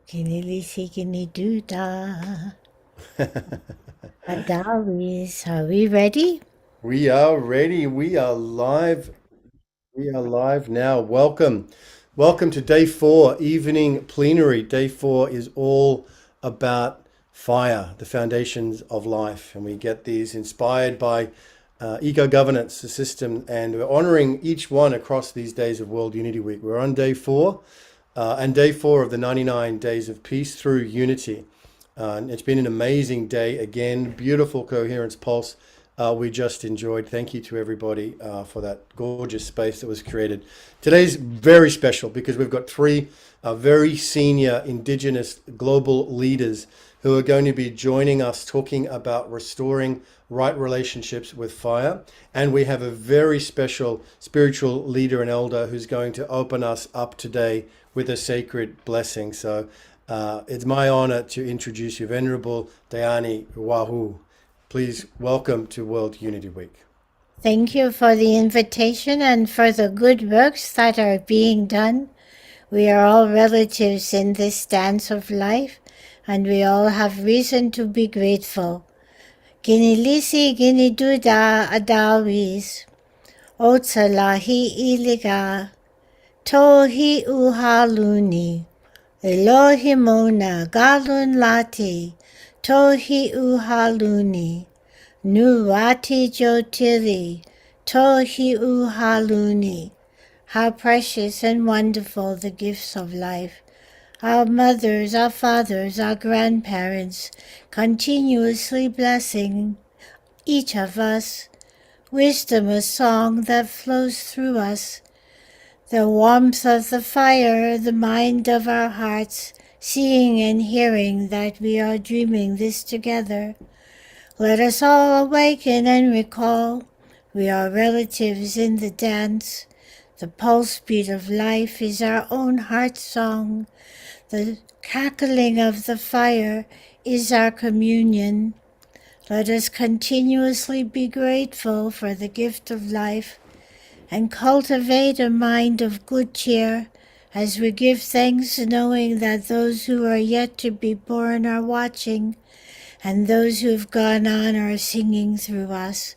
Kinilisi kiniduda. Adawis, are we ready? We are ready. We are live. We are live now. Welcome. Welcome to day four, evening plenary. Day four is all about fire, the foundations of life. And we get these inspired by eco governance, the system, and we're honoring each one across these days of World Unity Week. We're on day four, and day four of the 99 days of peace through unity. And it's been an amazing day again, beautiful coherence pulse we just enjoyed. Thank you to everybody for that gorgeous space that was created. Today's very special because we've got three very senior Indigenous global leaders who are going to be joining us talking about restoring right relationships with fire. And we have a very special spiritual leader and elder who's going to open us up today with a sacred blessing. So it's my honor to introduce you, Venerable Dhyani Ywahoo. Please welcome to World Unity Week. Thank you for the invitation and for the good works that are being done. We are all relatives in this dance of life, and we all have reason to be grateful. Ginilisi giniduda adawis, otsalahi iliga, tohi uhaluni, Elohimona galun lati, tohi uhaluni, nuwati jotili, tohi uhaluni. How precious and wonderful the gifts of life. Our mothers, our fathers, our grandparents, continuously blessing each of us. Wisdom, a song that flows through us. The warmth of the fire, the mind of our hearts, seeing and hearing that we are dreaming this together. Let us all awaken and recall we are relatives in the dance. The pulse beat of life is our own heart song. The cackling of the fire is our communion. Let us continuously be grateful for the gift of life and cultivate a mind of good cheer as we give thanks, knowing that those who are yet to be born are watching, and those who have gone on are singing through us,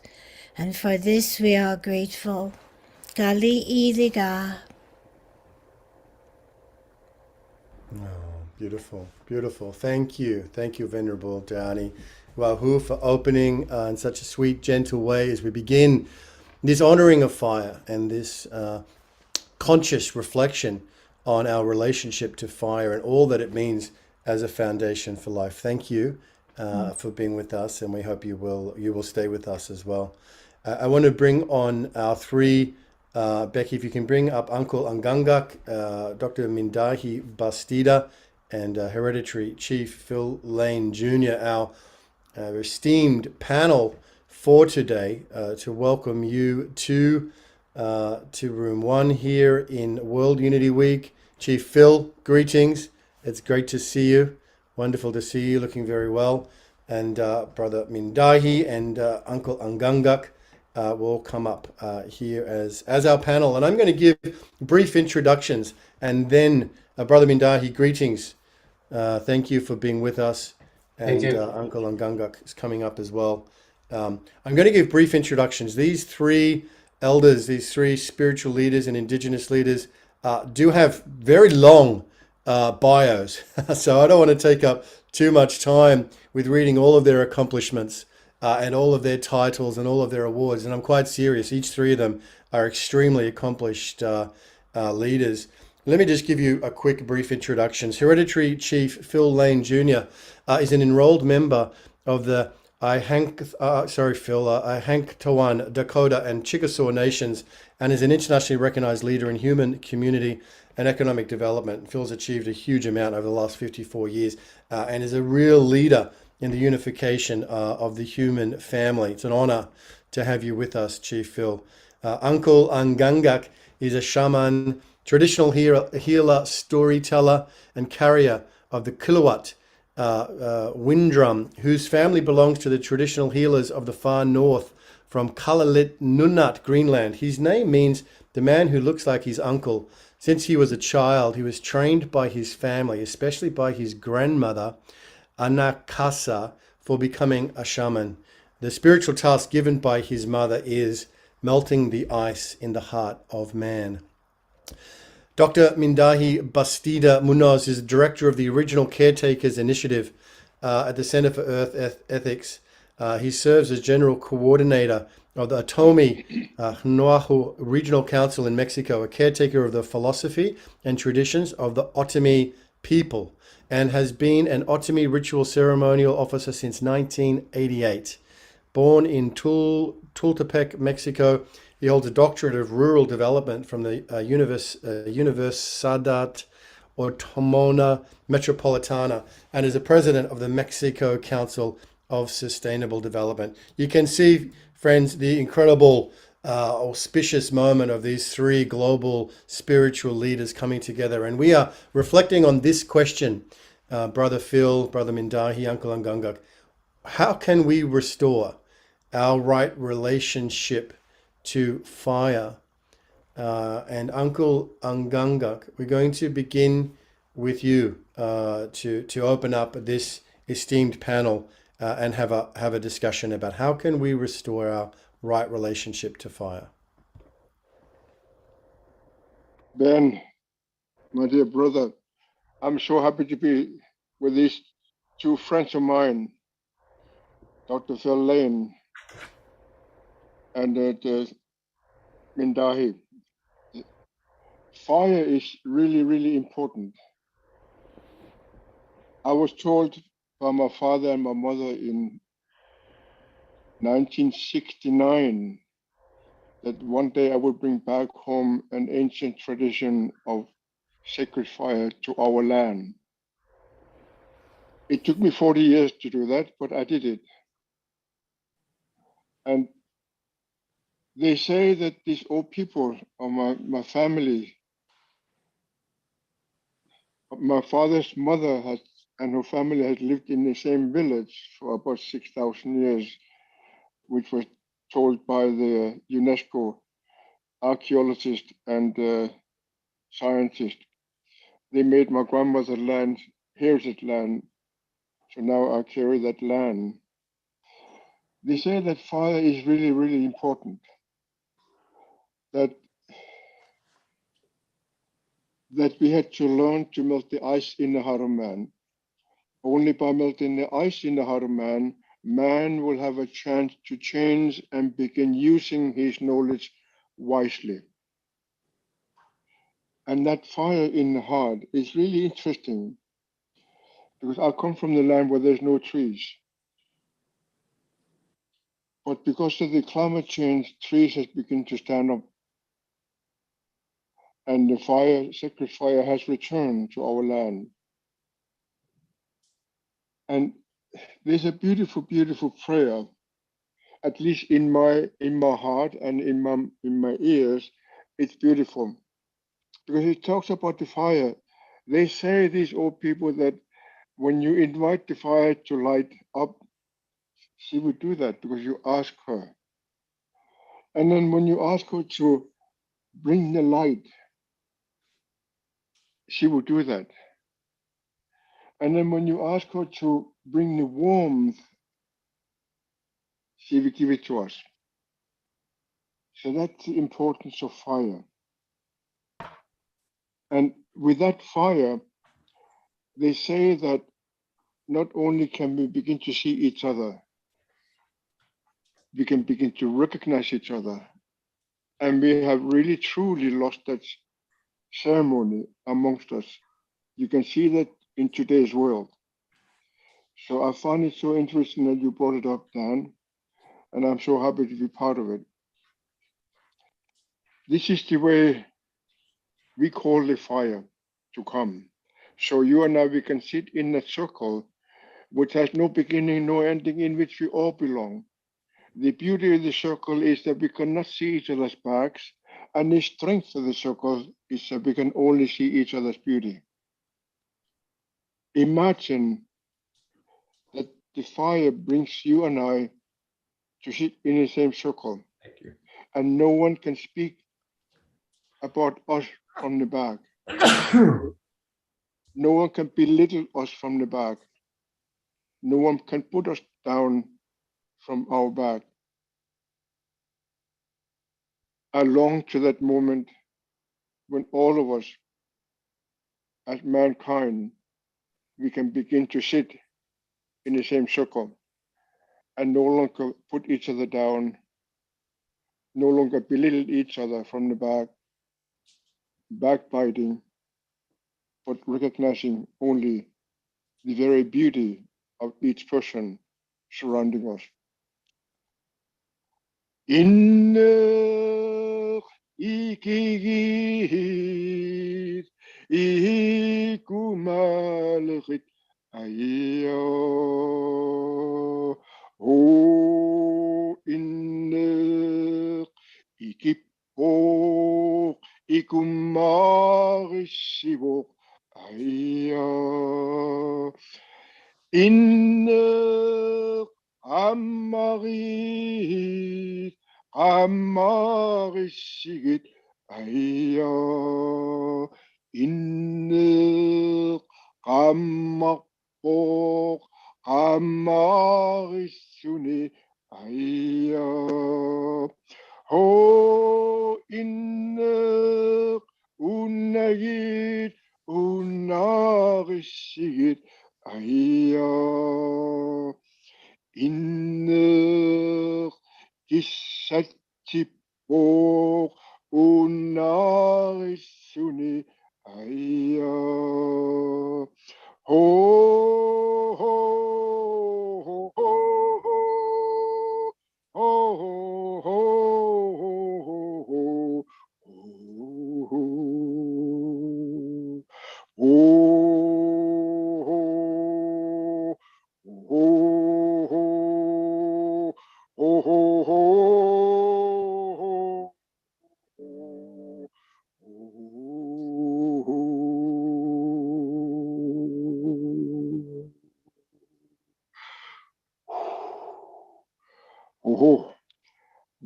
and for this we are grateful. Gali iliga. Oh, beautiful, beautiful. Thank you. Thank you, Venerable Dhyani Ywahoo, for opening in such a sweet, gentle way as we begin this honoring of fire and this conscious reflection on our relationship to fire and all that it means as a foundation for life. Thank you for being with us, and we hope you will stay with us as well. I want to bring on our three. Becky, if you can bring up Uncle Angaangaq, Dr. Mindahi Bastida, and Hereditary Chief Phil Lane Jr., our esteemed panel for today, to welcome you to room one here in World Unity Week. Chief Phil, greetings. It's great to see you. Wonderful to see you, looking very well. And Brother Mindahi and Uncle Angaangaq will come up here as our panel. And I'm going to give brief introductions, and then Brother Mindahi, greetings. Thank you for being with us. Thank And you. Uncle Angaangaq is coming up as well. I'm going to give brief introductions. These three elders, these three spiritual leaders and indigenous leaders do have very long bios. So I don't want to take up too much time with reading all of their accomplishments and all of their titles and all of their awards. And I'm quite serious. Each three of them are extremely accomplished leaders. Let me just give you a quick, brief introductions. Hereditary Chief Phil Lane Jr. Is an enrolled member of the Ihanktawan, Dakota, and Chickasaw nations, and is an internationally recognized leader in human, community, and economic development. Phil's achieved a huge amount over the last 54 years and is a real leader in the unification of the human family. It's an honor to have you with us, Chief Phil. Uncle Angaangaq is a shaman, traditional healer, storyteller, and carrier of the kilowatt wind drum, whose family belongs to the traditional healers of the far north from Kalalit Nunat, Greenland. His name means the man who looks like his uncle. Since he was a child, he was trained by his family, especially by his grandmother, Angaangaq, for becoming a shaman. The spiritual task given by his mother is melting the ice in the heart of man. Dr. Mindahi Bastida Munoz is director of the Original Caretakers Initiative at the Center for Earth Ethics. He serves as general coordinator of the Atomi Ywahoo Regional Council in Mexico, a caretaker of the philosophy and traditions of the Otomi people, and has been an Otomi ritual ceremonial officer since 1988. Born in Tultepec, Mexico, he holds a doctorate of rural development from the Universidad Autónoma Metropolitana and is a president of the Mexico Council of Sustainable Development. You can see, friends, the incredible auspicious moment of these three global spiritual leaders coming together. And we are reflecting on this question, Brother Phil, Brother Mindahi, Uncle Angaangaq. How can we restore our right relationship to fire? And Uncle Angaangaq, we're going to begin with you to open up this esteemed panel and have a discussion about how can we restore our right relationship to fire. Ben, my dear brother, I'm so happy to be with these two friends of mine, Dr. Phil Lane and Mindahi. Fire is really, really important. I was told by my father and my mother in 1969 that one day I would bring back home an ancient tradition of sacred fire to our land. It took me 40 years to do that, but I did it. And they say that these old people of my family, my father's mother and her family had lived in the same village for about 6,000 years, which was told by the UNESCO archaeologists and scientists. They made my grandmother's land heritage land, so now I carry that land. They say that fire is really, really important. That we had to learn to melt the ice in the heart of man. Only by melting the ice in the heart of man, man will have a chance to change and begin using his knowledge wisely. And that fire in the heart is really interesting because I come from the land where there's no trees. But because of the climate change, trees have begun to stand up. And the fire, sacred fire, has returned to our land. And there's a beautiful, beautiful prayer, at least in my heart and in my ears. It's beautiful because it talks about the fire. They say, these old people, that when you invite the fire to light up, she would do that because you ask her. And then when you ask her to bring the light, she will do that. And then when you ask her to bring the warmth, she will give it to us. So that's the importance of fire. And with that fire, they say that not only can we begin to see each other, we can begin to recognize each other. And we have really truly lost that ceremony amongst us. You can see that in today's world. So I find it so interesting that you brought it up, Dan, and I'm so happy to be part of it. This is the way we call the fire to come. So you and I, we can sit in a circle which has no beginning, no ending, in which we all belong. The beauty of the circle is that we cannot see each other's backs, and the strength of the circle is that we can only see each other's beauty. Imagine that the fire brings you and I to sit in the same circle. Thank you. And no one can speak about us from the back. No one can belittle us from the back. No one can put us down from our back. I long to that moment when all of us, as mankind, we can begin to sit in the same circle and no longer put each other down, no longer belittle each other from the back, backbiting, but recognizing only the very beauty of each person surrounding us. Inner ikigit ikumalrit ayo o inner ikipo ikumarisibo ayo inner amarit amarisigit aya inner amakpok amarisuni aya ho inner unagit unarisigit aya inner kisatipok unarisuni aya ho ho ho ho ho ho ho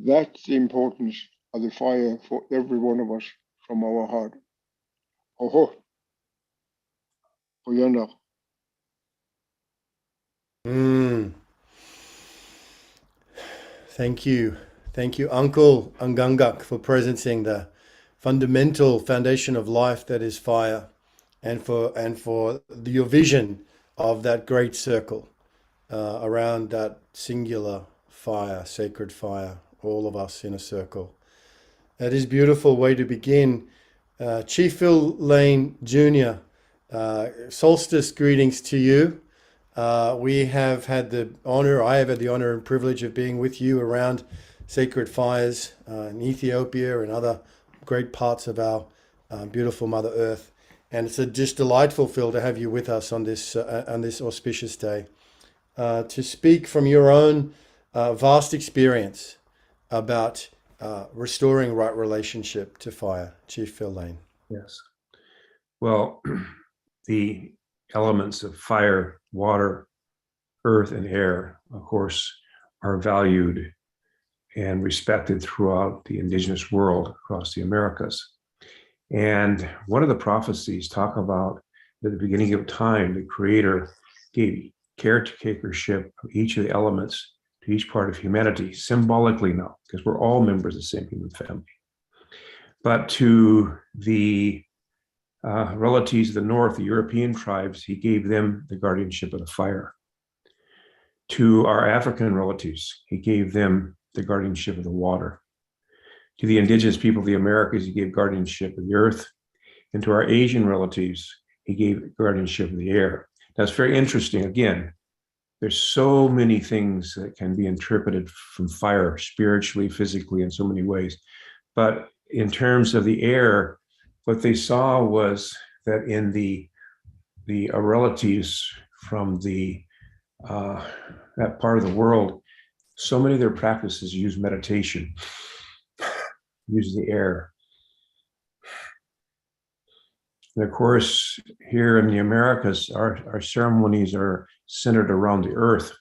That's the importance of the fire for every one of us from our heart. Ho Oyana. Thank you. Thank you, Uncle Angaangaq, for presencing the fundamental foundation of life that is fire, and for your vision of that great circle around that singular fire, sacred fire, all of us in a circle. That is a beautiful way to begin. Chief Phil Lane Jr., solstice greetings to you. We have had the honor, I have had the honor and privilege of being with you around sacred fires in Ethiopia and other great parts of our beautiful Mother Earth. And it's just delightful, Phil, to have you with us on this auspicious day, to speak from your own vast experience about restoring right relationship to fire. Chief Phil Lane. Yes. Well, the elements of fire, water, earth, and air, of course, are valued and respected throughout the indigenous world across the Americas. And one of the prophecies talk about at the beginning of time, the Creator gave caretakership of each of the elements to each part of humanity, symbolically now, because we're all members of the same human family. But to the relatives of the north, the European tribes, he gave them the guardianship of the fire. To our African relatives, he gave them the guardianship of the water. To the indigenous people of the Americas, he gave guardianship of the earth. And to our Asian relatives, he gave guardianship of the air. Now, it's very interesting. Again, there's so many things that can be interpreted from fire, spiritually, physically, in so many ways. But in terms of the air, what they saw was that in the relatives from the that part of the world, so many of their practices use meditation, use the air. And of course, here in the Americas, our ceremonies are centered around the earth.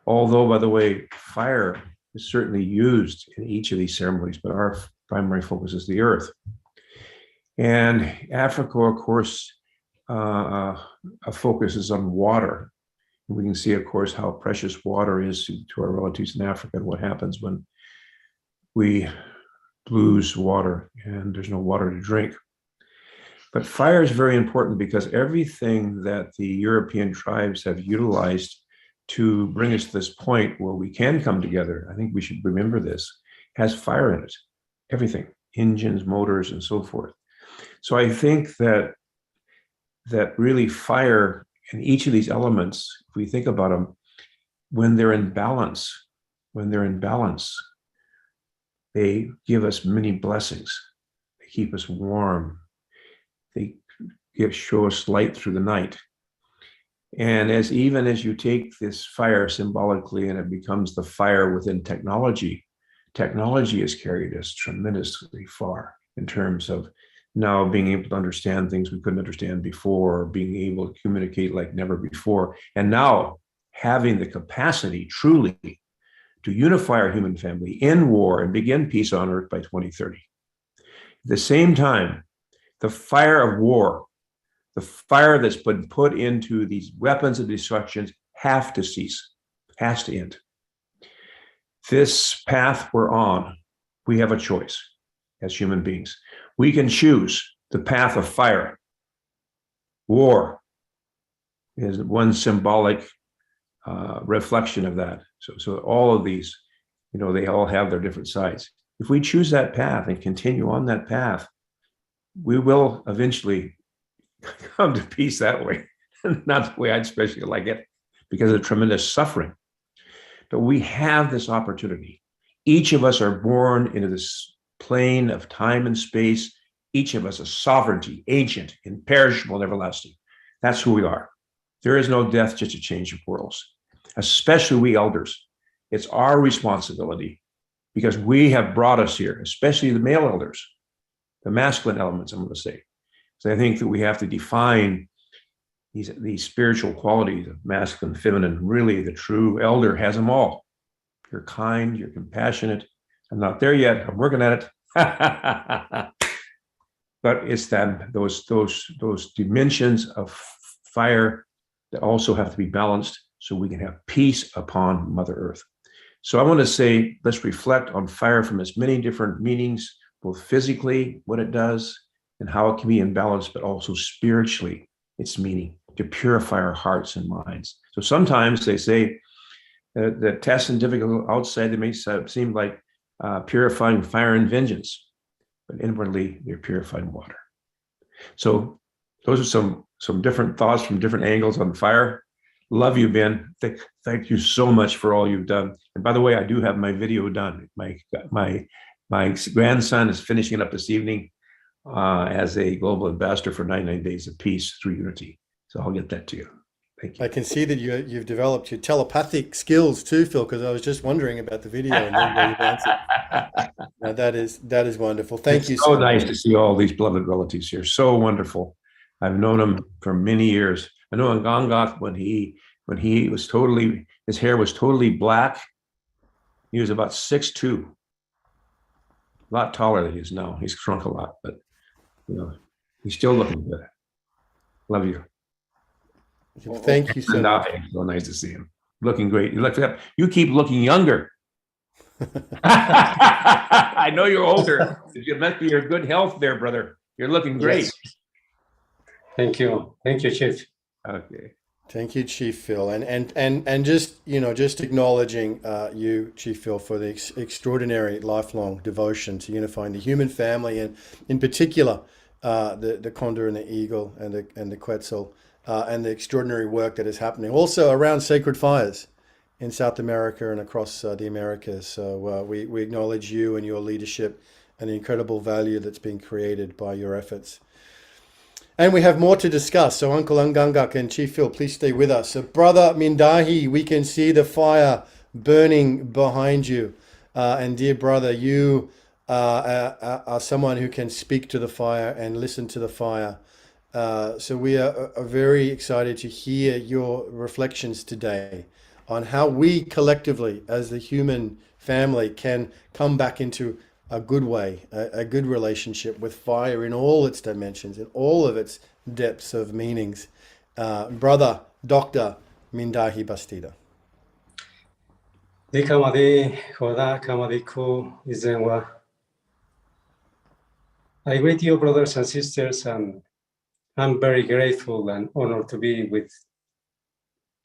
Although, by the way, fire is certainly used in each of these ceremonies, but our primary focus is the earth. And Africa, of course, focuses on water. We can see, of course, how precious water is to our relatives in Africa and what happens when we lose water and there's no water to drink. But fire is very important because everything that the European tribes have utilized to bring us to this point where we can come together, I think we should remember this, has fire in it. Everything, engines, motors, and so forth. So I think that really fire and each of these elements, if we think about them, when they're in balance, they give us many blessings. They keep us warm. They show us light through the night. And even as you take this fire symbolically and it becomes the fire within technology, technology has carried us tremendously far in terms of now being able to understand things we couldn't understand before, being able to communicate like never before, and now having the capacity truly to unify our human family in war and begin peace on earth by 2030. At the same time, the fire of war, the fire that's been put into these weapons of destruction have to cease, has to end. This path we're on, we have a choice as human beings. We can choose the path of fire. War is one symbolic reflection of that. So all of these, they all have their different sides. If we choose that path and continue on that path, we will eventually come to peace that way. Not the way I'd especially like it, because of tremendous suffering. But we have this opportunity. Each of us are born into this plane of time and space. Each of us is sovereignty, ancient, imperishable, and everlasting. That's who we are. There is no death, just a change of worlds, especially we elders. It's our responsibility because we have brought us here, especially the male elders, the masculine elements, I'm going to say. So I think that we have to define these spiritual qualities of masculine, feminine. Really, the true elder has them all. You're kind, you're compassionate. I'm not there yet. I'm working at it. But it's those dimensions of fire that also have to be balanced so we can have peace upon Mother Earth. So I want to say, let's reflect on fire from its many different meanings, both physically, what it does, and how it can be in balance, but also spiritually, its meaning to purify our hearts and minds. So sometimes they say the tests and difficult outside, they may seem like purifying fire and vengeance, but inwardly they're purifying water. So those are some different thoughts from different angles on fire. Love you, Ben. Thank you so much for all you've done. And by the way, I do have my video done. My grandson is finishing it up this evening as a global ambassador for 99 Days of Peace through Unity. So I'll get that to you. Thank you. I can see that you've developed your telepathic skills too, Phil, because I was just wondering about the video and then you've answered. Now, that is wonderful. Thank you so so nice much. to see all these beloved relatives here. So wonderful. I've known him for many years. I know Angaangaq when he was his hair was totally black. He was about 6'2", a lot taller than he is now. He's shrunk a lot, but he's still looking good. Love you. Thank you so much. So nice to see him. Looking great. You keep looking younger. I know you're older. It must be your good health there, brother. You're looking great. Yes. Thank you, Chief. Okay. Thank you, Chief Phil, and just acknowledging you, Chief Phil, for the extraordinary lifelong devotion to unifying the human family, and in particular the condor and the eagle and the quetzal, and the extraordinary work that is happening also around sacred fires in South America and across the Americas. So we acknowledge you and your leadership and the incredible value that's being created by your efforts. And we have more to discuss. So Uncle Angaangaq and Chief Phil, please stay with us. So Brother Mindahi, we can see the fire burning behind you. And dear brother, you are someone who can speak to the fire and listen to the fire. So we are very excited to hear your reflections today on how we collectively as the human family can come back into a good way, a good relationship with fire in all its dimensions, in all of its depths of meanings. Brother, Dr. Mindahi Bastida. I greet you, brothers and sisters, and I'm very grateful and honored to be with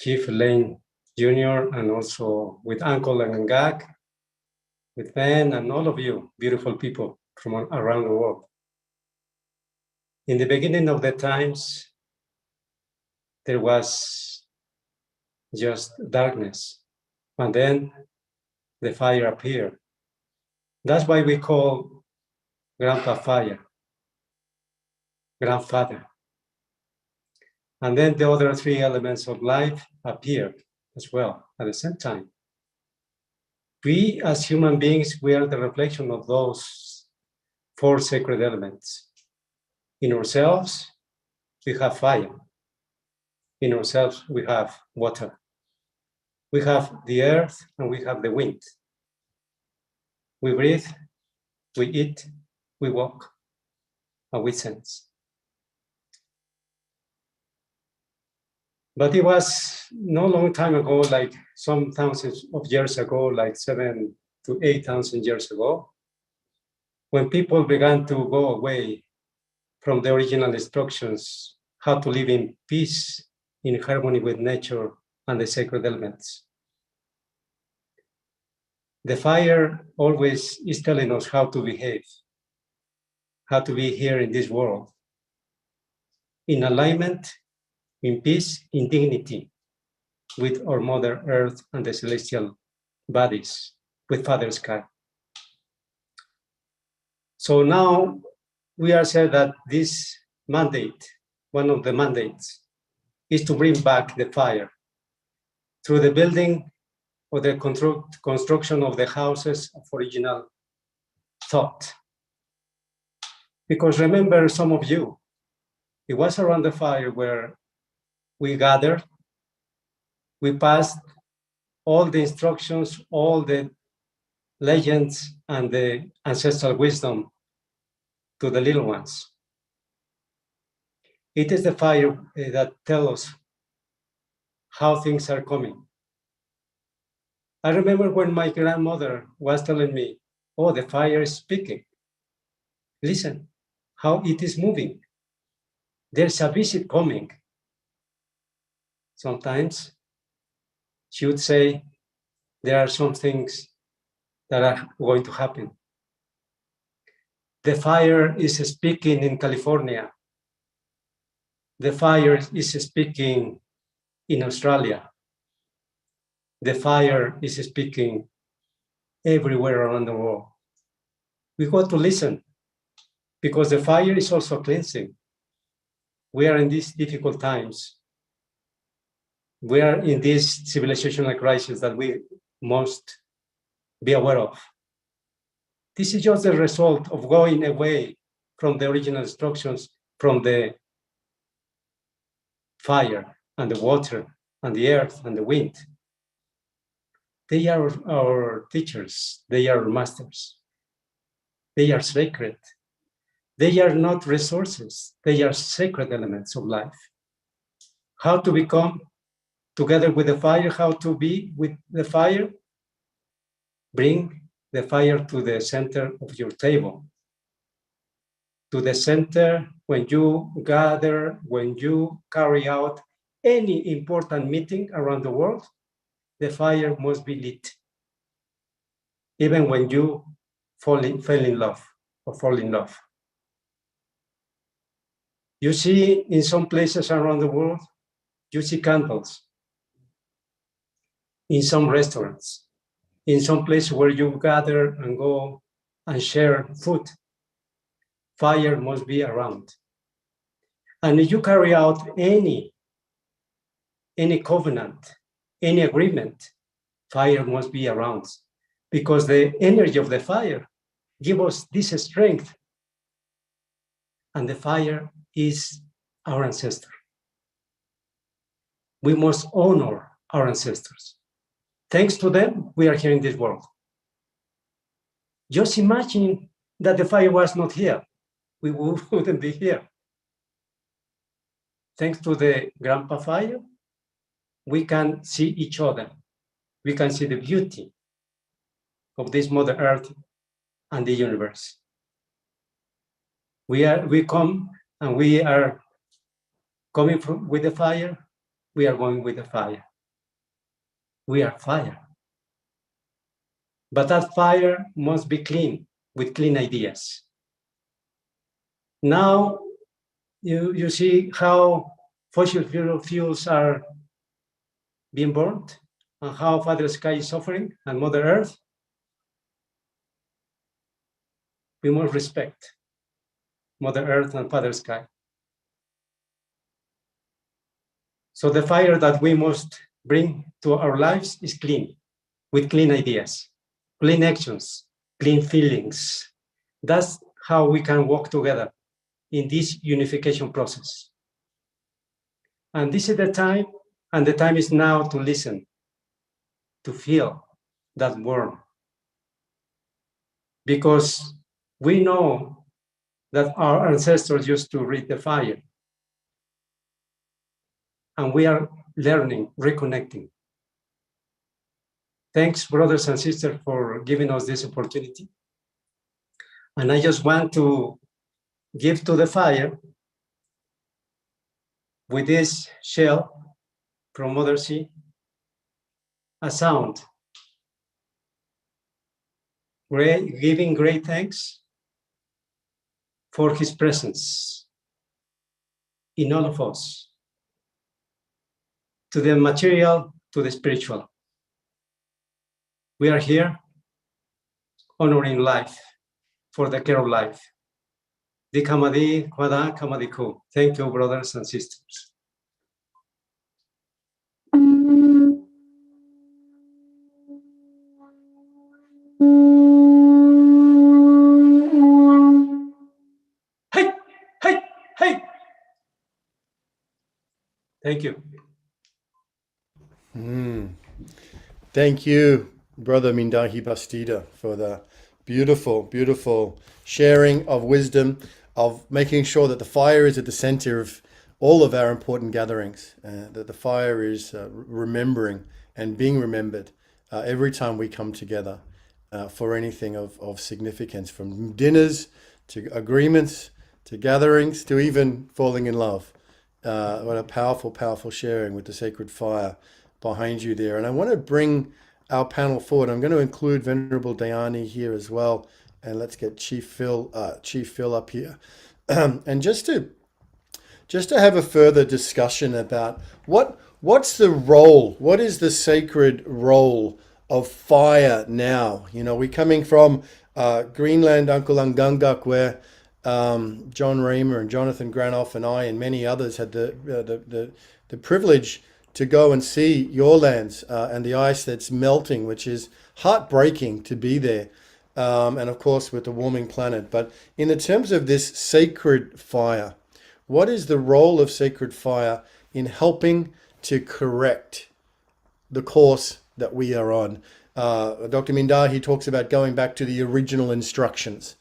Chief Lane Jr. and also with Uncle Angaangaq, with Ben and all of you, beautiful people from around the world. In the beginning of the times, there was just darkness, and then the fire appeared. That's why we call Grandpa Fire, Grandfather. And then the other three elements of life appeared as well at the same time. We as human beings, we are the reflection of those four sacred elements. In ourselves, we have fire. In ourselves, we have water. We have the earth and we have the wind. We breathe, we eat, we walk, and we sense. But it was no long time ago, like some thousands of years ago, like 7,000 to 8,000 years ago, when people began to go away from the original instructions, how to live in peace, in harmony with nature and the sacred elements. The fire always is telling us how to behave, how to be here in this world, in alignment, in peace, in dignity, with our Mother Earth and the celestial bodies, with Father Sky. So now we are said that this mandate, one of the mandates, is to bring back the fire through the building or the construction of the houses of original thought. Because remember, some of you, it was around the fire where we gathered, we passed all the instructions, all the legends and the ancestral wisdom to the little ones. It is the fire that tells us how things are coming. I remember when my grandmother was telling me, oh, the fire is speaking. Listen, how it is moving. There's a visit coming. Sometimes she would say, there are some things that are going to happen. The fire is speaking in California. The fire is speaking in Australia. The fire is speaking everywhere around the world. We got to listen because the fire is also cleansing. We are in these difficult times. We are in this civilizational crisis that we must be aware of. This is just the result of going away from the original instructions, from the fire and the water and the earth and the wind. They are our teachers. They are masters. They are sacred. They are not resources. They are sacred elements of life. How to become together with the fire, how to be with the fire? Bring the fire to the center of your table. To the center when you gather, when you carry out any important meeting around the world, the fire must be lit. Even when you fell in love or fall in love. You see in some places around the world, you see candles. In some restaurants, in some place where you gather and go and share food, fire must be around. And if you carry out any covenant, any agreement, fire must be around, because the energy of the fire gives us this strength. And the fire is our ancestor. We must honor our ancestors. Thanks to them, we are here in this world. Just imagine that the fire was not here. We wouldn't be here. Thanks to the grandpa fire, we can see each other. We can see the beauty of this Mother Earth and the universe. We come and we are coming with the fire. We are going with the fire. We are fire. But that fire must be clean, with clean ideas. Now, you see how fossil fuels are being burned and how Father Sky is suffering and Mother Earth. We must respect Mother Earth and Father Sky. So the fire that we must bring to our lives is clean, with clean ideas, clean actions, clean feelings. That's how we can walk together in this unification process. And this is the time, and the time is now to listen, to feel that warmth. Because we know that our ancestors used to read the fire. And we are learning, reconnecting. Thanks, brothers and sisters, for giving us this opportunity. And I just want to give to the fire with this shell from Mother Sea a sound, giving great thanks for his presence in all of us, to the material, to the spiritual. We are here honoring life for the care of life. Di Kamadi, Kwada, Kamadiku. Thank you, brothers and sisters. Hey, hey, hey. Thank you. Thank you, Brother Mindahi Bastida, for the beautiful, beautiful sharing of wisdom, of making sure that the fire is at the center of all of our important gatherings, that the fire is remembering and being remembered every time we come together for anything of significance, from dinners to agreements to gatherings to even falling in love. What a powerful, powerful sharing with the sacred fire behind you there. And I want to bring our panel forward. I'm going to include Venerable Dhyani here as well. And let's get Chief Phil up here. And just to have a further discussion about what's the role, what is the sacred role of fire now? You know, we're coming from Greenland, Uncle Angaangaq, where John Raymer and Jonathan Granoff and I and many others had the privilege to go and see your lands and the ice that's melting, which is heartbreaking to be there. And of course, with the warming planet. But in the terms of this sacred fire, what is the role of sacred fire in helping to correct the course that we are on? Dr. Mindahi talks about going back to the original instructions.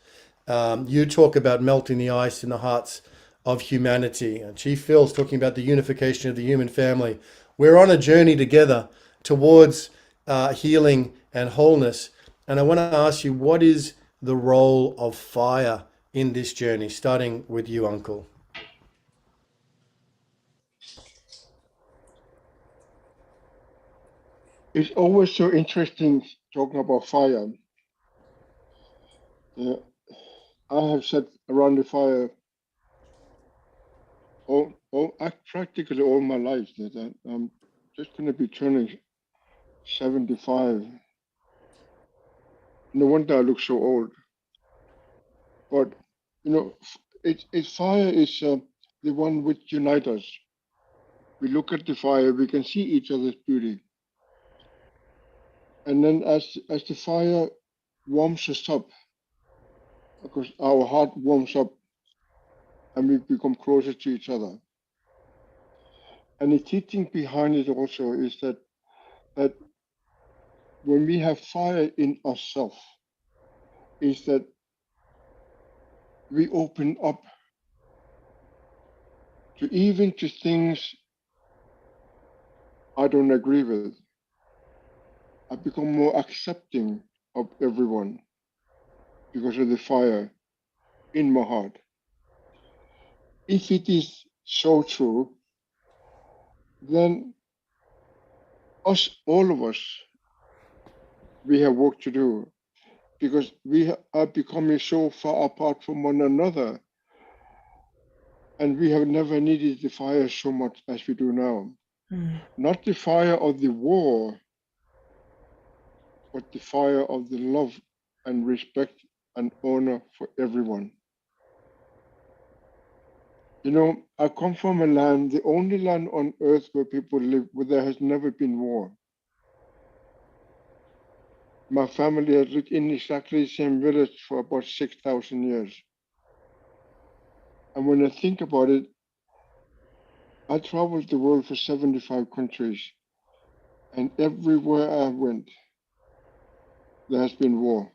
You talk about melting the ice in the hearts of humanity. Chief Phil's talking about the unification of the human family. We're on a journey together towards healing and wholeness. And I want to ask you, what is the role of fire in this journey, starting with you, Uncle? It's always so interesting talking about fire. I have sat around the fire practically all my life. That I'm just going to be turning 75. No wonder I look so old. But you know, fire is the one which unites us. We look at the fire, we can see each other's beauty, and then as the fire warms us up, because our heart warms up, and we become closer to each other. And the teaching behind it also is that when we have fire in ourselves, is that we open up to even to things I don't agree with. I become more accepting of everyone because of the fire in my heart. If it is so true, then all of us, we have work to do because we are becoming so far apart from one another, and we have never needed the fire so much as we do now. Not the fire of the war, but the fire of the love and respect and honor for everyone. You know, I come from a land, the only land on earth where people live, where there has never been war. My family has lived in exactly the same village for about 6,000 years. And when I think about it, I traveled the world for 75 countries, and everywhere I went, there has been war.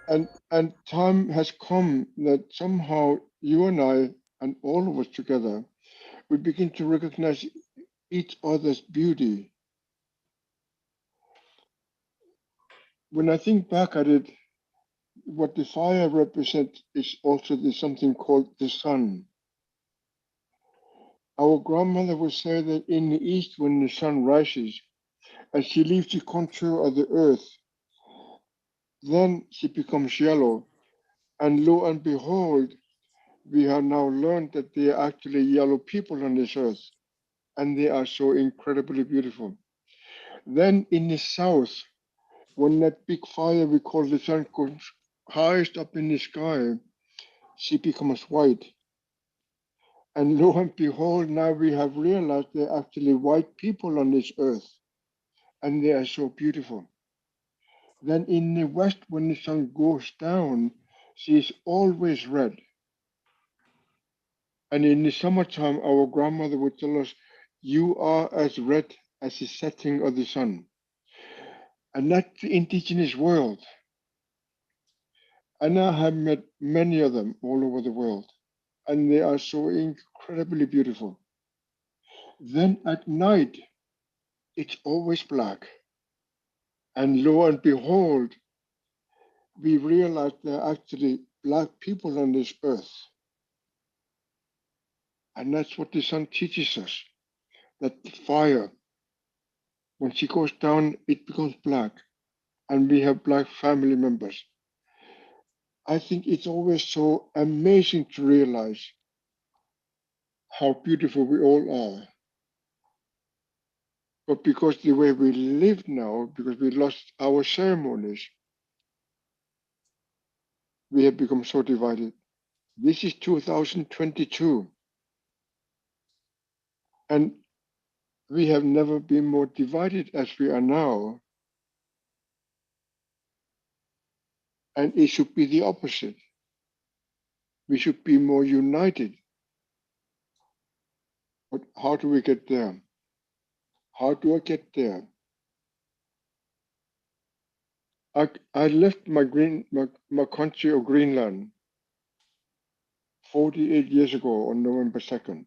And time has come that somehow you and I and all of us together, we begin to recognize each other's beauty. When I think back at it, what the fire represents is also something called the sun. Our grandmother would say that in the east, when the sun rises and she leaves the contour of the earth, then she becomes yellow. And lo and behold, we have now learned that there are actually yellow people on this earth, and they are so incredibly beautiful. Then in the south, when that big fire we call the sun goes highest up in the sky, she becomes white. And lo and behold, now we have realized there are actually white people on this earth, and they are so beautiful. Then in the west, when the sun goes down, she is always red. And in the summertime, our grandmother would tell us, you are as red as the setting of the sun. And that's the indigenous world. And I have met many of them all over the world, and they are so incredibly beautiful. Then at night, it's always black. And lo and behold, we realize there are actually black people on this earth. And that's what the sun teaches us, that the fire, when she goes down, it becomes black. And we have black family members. I think it's always so amazing to realize how beautiful we all are. But because the way we live now, because we lost our ceremonies, we have become so divided. This is 2022. And we have never been more divided as we are now. And it should be the opposite. We should be more united. But how do we get there? How do I get there? I left my country of Greenland 48 years ago on November 2nd,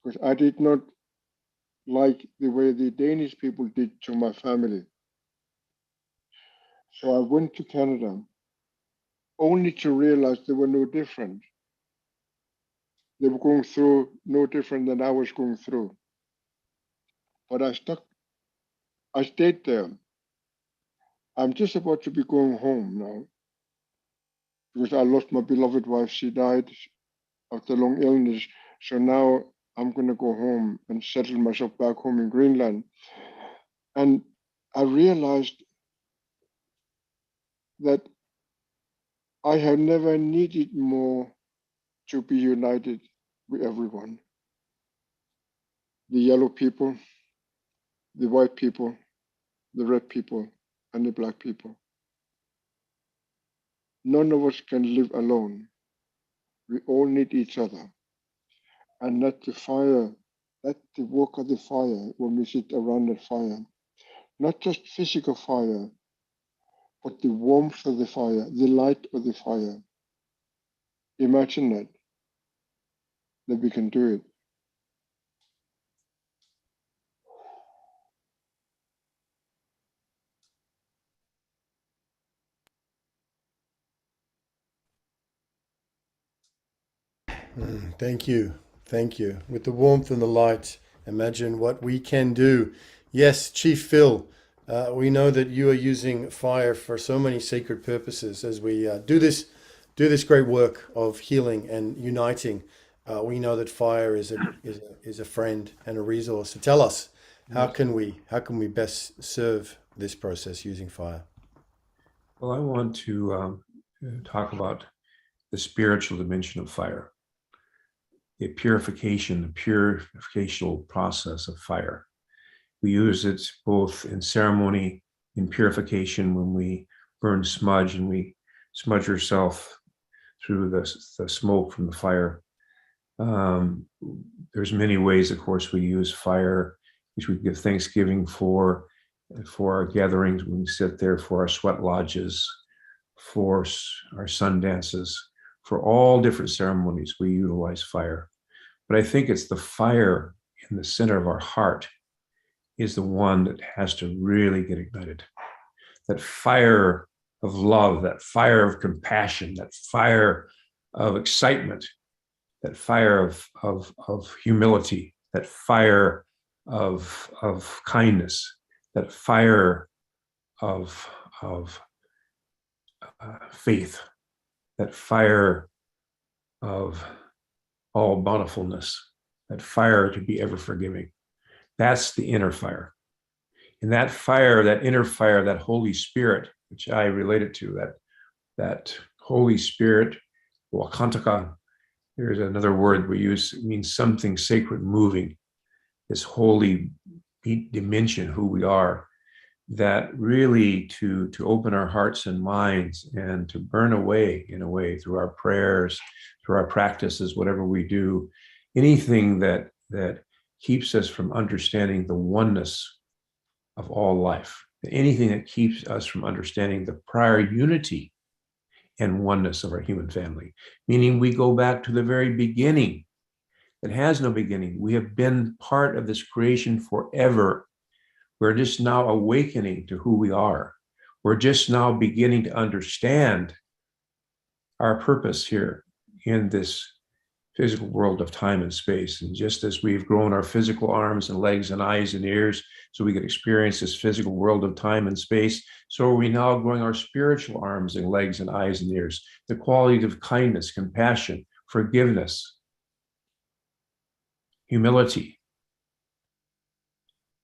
because I did not like the way the Danish people did to my family. So I went to Canada only to realize they were no different. They were going through no different than I was going through. But I stayed there. I'm just about to be going home now because I lost my beloved wife. She died after long illness. So now I'm going to go home and settle myself back home in Greenland. And I realized that I have never needed more to be united with everyone. The yellow people, the white people, the red people, and the black people. None of us can live alone. We all need each other. And let the fire, let the work of the fire when we sit around the fire, not just physical fire, but the warmth of the fire, the light of the fire. Imagine that we can do it. Thank you. Thank you. With the warmth and the light, imagine what we can do. Yes, Chief Phil, we know that you are using fire for so many sacred purposes as we do this great work of healing and uniting. We know that fire is a friend and a resource. So tell us, how can we best serve this process using fire? Well, I want to talk about the spiritual dimension of fire. The purificational process of fire. We use it both in ceremony, in purification, when we burn smudge and we smudge ourselves through the smoke from the fire. There's many ways, of course, we use fire, which we give thanksgiving for our gatherings, when we sit there, for our sweat lodges, for our sun dances, for all different ceremonies, we utilize fire. But I think it's the fire in the center of our heart is the one that has to really get ignited. That fire of love, that fire of compassion, that fire of excitement, that fire of humility, that fire of kindness, that fire of faith, that fire of all bountifulness, that fire to be ever forgiving. That's the inner fire. And that fire, that inner fire, that Holy Spirit, which I relate it to, that Holy Spirit, Angaangaq, there's another word we use, it means something sacred moving, this holy dimension, who we are, that really to open our hearts and minds and to burn away, in a way, through our prayers, through our practices, whatever we do, anything that keeps us from understanding the oneness of all life, anything that keeps us from understanding the prior unity and oneness of our human family, meaning we go back to the very beginning. It has no beginning. We have been part of this creation forever. We're just now awakening to who we are. We're just now beginning to understand our purpose here in this physical world of time and space. And just as we've grown our physical arms and legs and eyes and ears so we can experience this physical world of time and space, so are we now growing our spiritual arms and legs and eyes and ears, the quality of kindness, compassion, forgiveness, humility,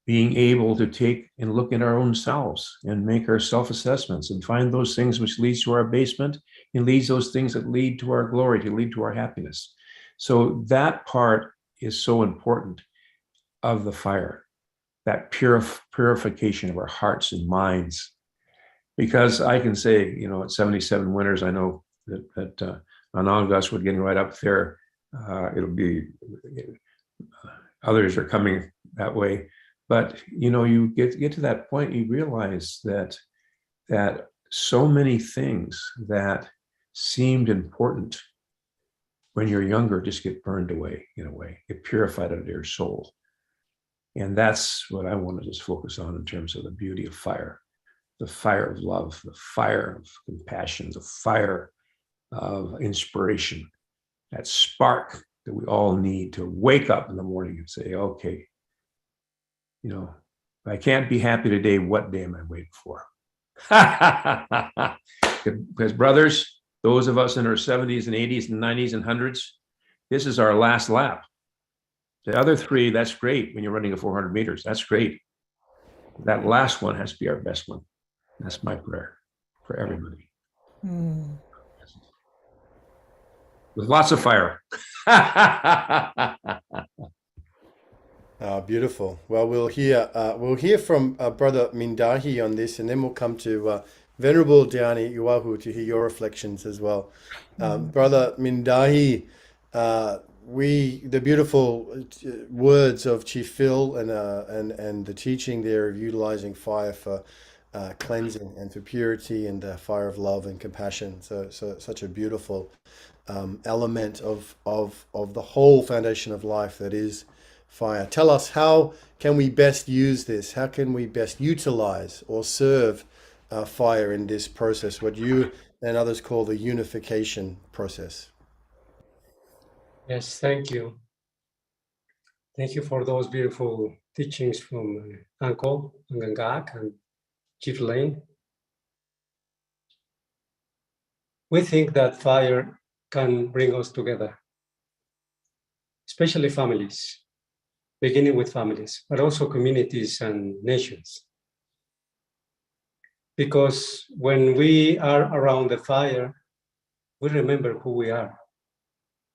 being able to take and look in our own selves and make our self-assessments and find those things which leads to our abasement and leads those things that lead to our glory, to lead to our happiness. So that part is so important of the fire, that purification of our hearts and minds. Because I can say, at 77 winters, I know that Angaangaq, we're getting right up there. It'll be, others are coming that way. But, you get to that point, you realize that so many things that seemed important when you're younger just get burned away, in a way, get purified out of your soul. And that's what I want to just focus on in terms of the beauty of fire, the fire of love, the fire of compassion, the fire of inspiration, that spark that we all need to wake up in the morning and say, okay, if I can't be happy today, what day am I waiting for? Because brothers, those of us in our 70s and 80s and 90s and 100s, this is our last lap. The other three, that's great when you're running a 400 meters. That's great. That last one has to be our best one. That's my prayer for everybody. With lots of fire. Beautiful. Well, we'll hear from Brother Mindahi on this, and then we'll come to Venerable Dhyani Ywahoo to hear your reflections as well. Brother Mindahi, the beautiful words of Chief Phil and the teaching there of utilizing fire for cleansing and for purity and the fire of love and compassion. So such a beautiful element of the whole foundation of life that is fire. Tell us, how can we best use this? How can we best utilize or serve fire in this process, what you and others call the unification process? Yes, thank you. Thank you for those beautiful teachings from Uncle Angaangaq and Chief Lane. We think that fire can bring us together, especially families, beginning with families, but also communities and nations. Because when we are around the fire, we remember who we are,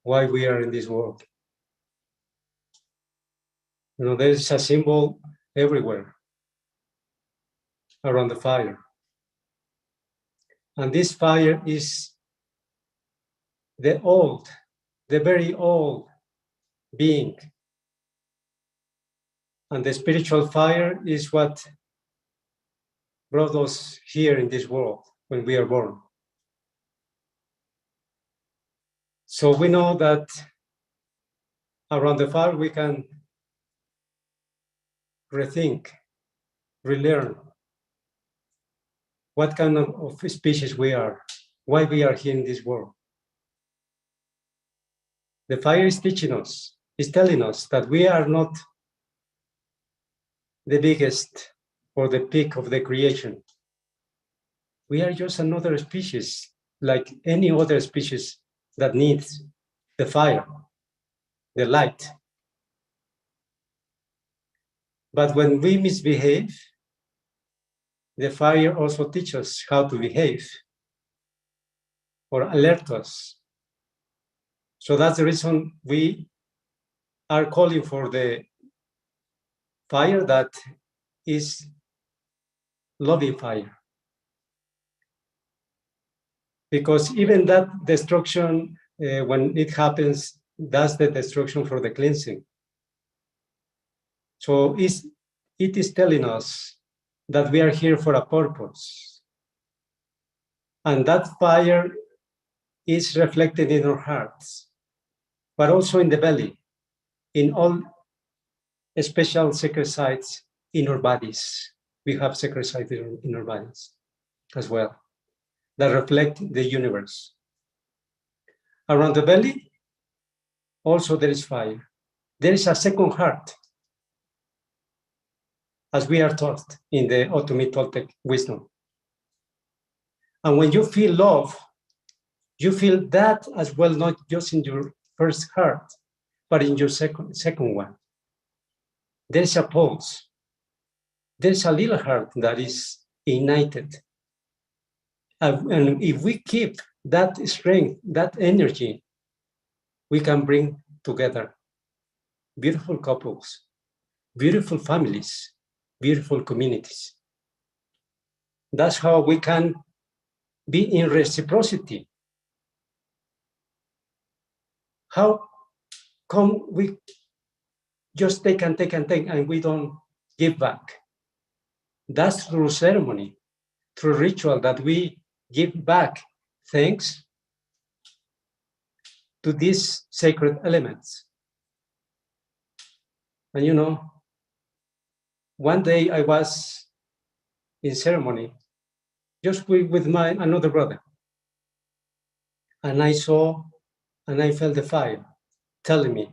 why we are in this world. You know, there's a symbol everywhere around the fire. And this fire is the very old being. And the spiritual fire is what brought us here in this world when we are born. So we know that around the fire we can rethink, relearn what kind of species we are, why we are here in this world. The fire is teaching us, is telling us that we are not the biggest or the peak of the creation. We are just another species, like any other species that needs the fire, the light. But when we misbehave, the fire also teaches us how to behave or alert us. So that's the reason we are calling for the fire that is loving fire. Because even that destruction, when it happens, that's the destruction for the cleansing. So it is telling us that we are here for a purpose. And that fire is reflected in our hearts, but also in the belly, in all special sacred sites in our bodies. We have sacred sites in our bodies as well that reflect the universe. Around the belly, also there is fire. There is a second heart, as we are taught in the Ottoman Toltec wisdom. And when you feel love, you feel that as well, not just in your first heart, but in your second one. There's a pulse. There's a little heart that is ignited. And if we keep that strength, that energy, we can bring together beautiful couples, beautiful families, beautiful communities. That's how we can be in reciprocity. How come we just take and take and take and we don't give back? That's through ceremony, through ritual, that we give back thanks to these sacred elements. And you know, one day I was in ceremony just with another brother, and I saw and I felt the fire telling me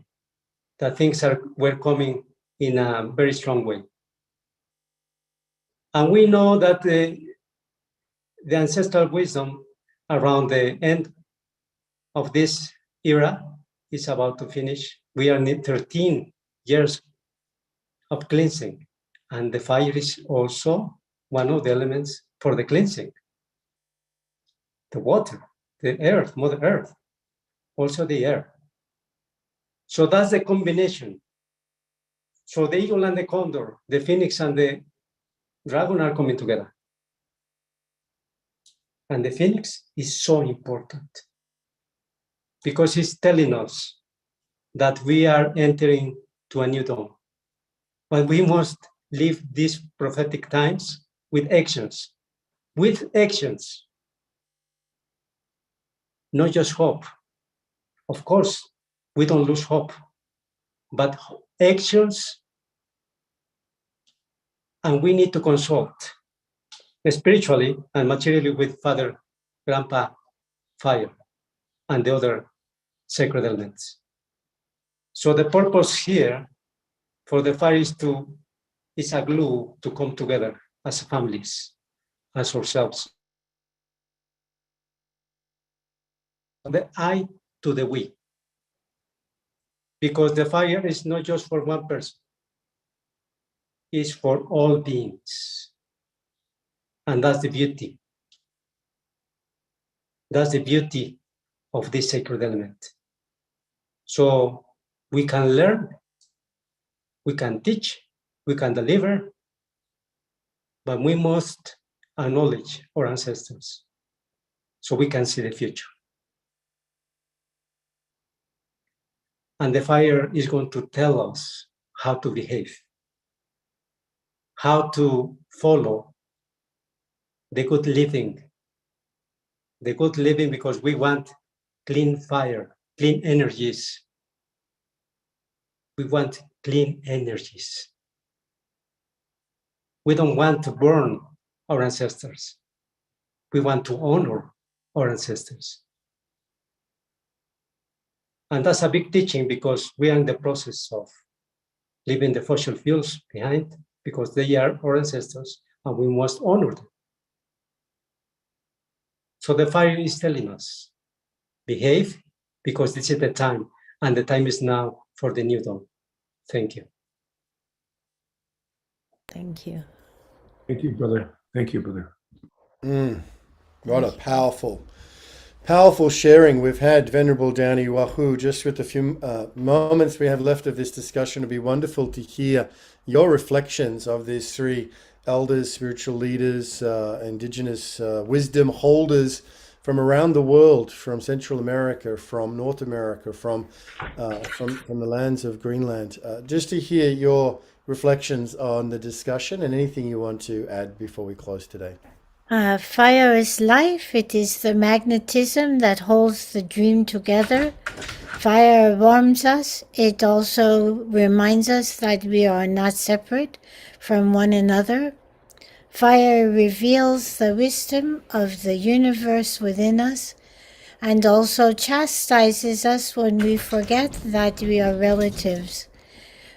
that things were coming in a very strong way. And we know that the ancestral wisdom around the end of this era is about to finish. We are in 13 years of cleansing, and the fire is also one of the elements for the cleansing. The water, the earth, Mother Earth, also the air. So that's the combination. So the eagle and the condor, the phoenix and the dragon are coming together. And the phoenix is so important because it's telling us that we are entering to a new dawn. But we must live these prophetic times with actions. With actions, not just hope. Of course, we don't lose hope, but actions, and we need to consult spiritually and materially with Father, Grandpa, Fire, and the other sacred elements. So the purpose here for the fire is a glue to come together as families, as ourselves. The I to the we. Because the fire is not just for one person, it's for all beings. And that's the beauty. That's the beauty of this sacred element. So we can learn, we can teach, we can deliver, but we must acknowledge our ancestors so we can see the future. And the fire is going to tell us how to behave, how to follow the good living because we want clean fire, clean energies. We want clean energies. We don't want to burn our ancestors. We want to honor our ancestors. And that's a big teaching because we are in the process of leaving the fossil fuels behind because they are our ancestors and we must honor them. So the fire is telling us, behave because this is the time and the time is now for the new dawn. Thank you. Thank you. Thank you, brother. Thank you, brother. What a powerful sharing we've had, Venerable Dhyani Ywahoo. Just with the few moments we have left of this discussion, it'd be wonderful to hear your reflections of these three elders, spiritual leaders, indigenous wisdom holders from around the world, from Central America, from North America, from the lands of Greenland. Just to hear your reflections on the discussion and anything you want to add before we close today. Fire is life. It is the magnetism that holds the dream together. Fire warms us. It also reminds us that we are not separate from one another. Fire reveals the wisdom of the universe within us and also chastises us when we forget that we are relatives.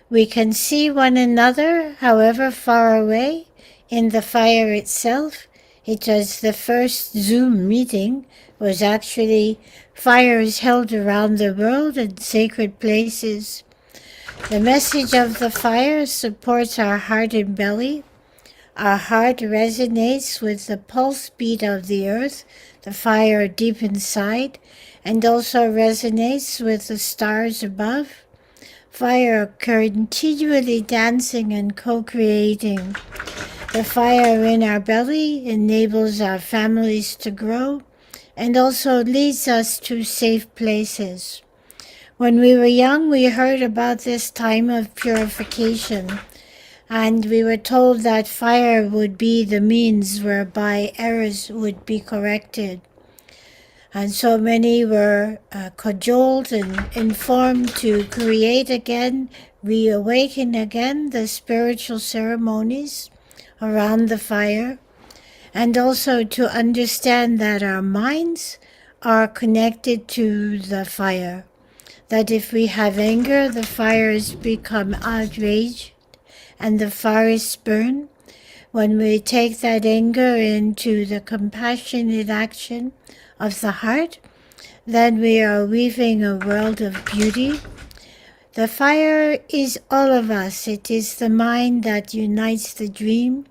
We can see one another, however far away, in the fire itself. It was the first Zoom meeting, was actually fires held around the world in sacred places. The message of the fire supports our heart and belly. Our heart resonates with the pulse beat of the earth, the fire deep inside, and also resonates with the stars above. Fire continually dancing and co-creating. The fire in our belly enables our families to grow and also leads us to safe places. When we were young, we heard about this time of purification, and we were told that fire would be the means whereby errors would be corrected. And so many were cajoled and informed to create again, reawaken again the spiritual ceremonies around the fire, and also to understand that our minds are connected to the fire. That if we have anger, the fires become outraged and the forests burn. When we take that anger into the compassionate action of the heart, then we are weaving a world of beauty. The fire is all of us. It is the mind that unites the dream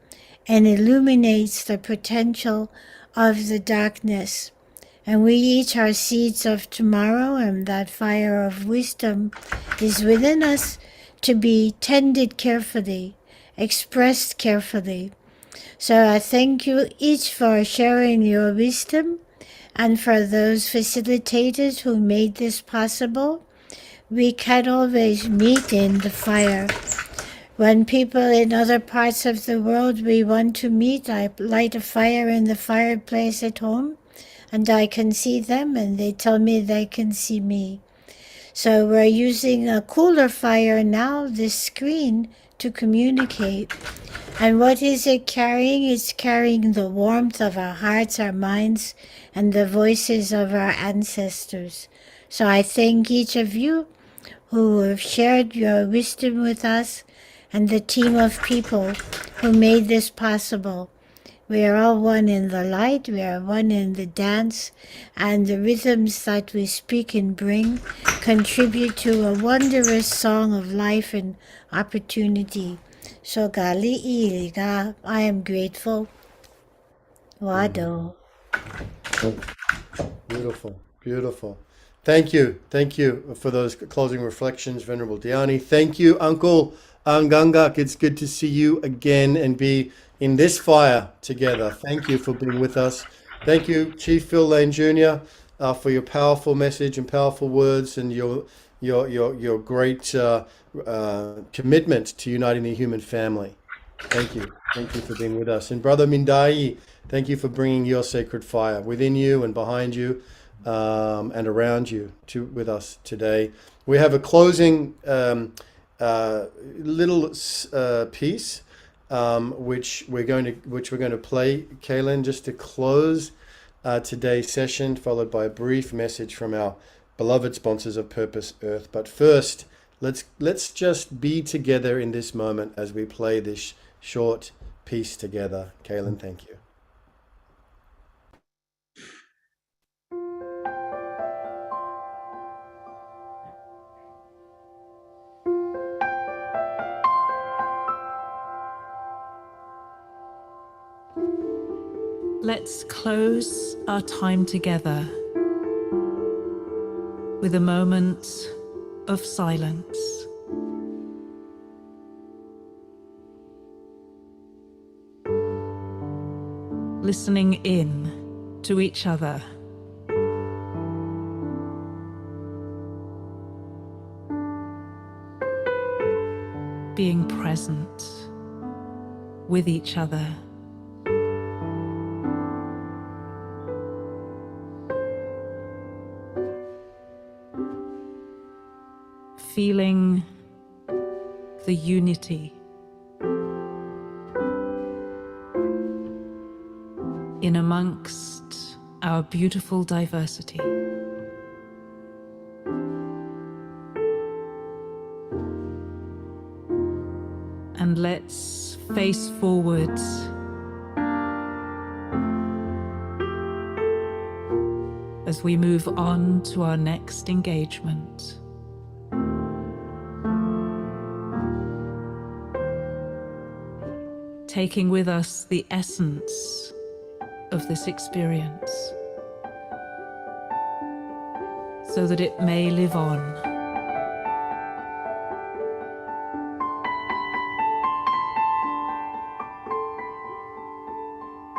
and illuminates the potential of the darkness. And we each are seeds of tomorrow, and that fire of wisdom is within us to be tended carefully, expressed carefully. So I thank you each for sharing your wisdom, and for those facilitators who made this possible. We can always meet in the fire When people in other parts of the world we want to meet, I light a fire in the fireplace at home, and I can see them, and they tell me they can see me. So we're using a cooler fire now, this screen, to communicate. And what is it carrying? It's carrying the warmth of our hearts, our minds, and the voices of our ancestors. So I thank each of you who have shared your wisdom with us, and the team of people who made this possible. We are all one in the light, we are one in the dance, and the rhythms that we speak and bring contribute to a wondrous song of life and opportunity. So Iliga, I am grateful. Wado. Beautiful, beautiful. Thank you for those closing reflections, Venerable Dhyani. Thank you, Uncle Angaangaq. It's good to see you again and be in this fire together. Thank you for being with us. Thank you, Chief Phil Lane Jr., for your powerful message and powerful words, and your great commitment to uniting the human family. Thank you for being with us. And Brother Mindahi, thank you for bringing your sacred fire within you and behind you, and around you with us today. We have a closing little piece, which we're going to play, Kaylin, just to close today's session, followed by a brief message from our beloved sponsors of Purpose Earth. But first, let's just be together in this moment as we play this short piece together. Kaylin, thank you. Let's close our time together with a moment of silence. Listening in to each other. Being present with each other. Feeling the unity in amongst our beautiful diversity. And let's face forward as we move on to our next engagement. Taking with us the essence of this experience, so that it may live on.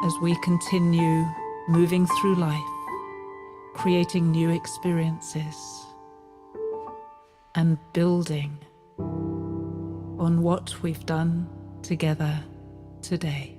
As we continue moving through life, creating new experiences, and building on what we've done together today.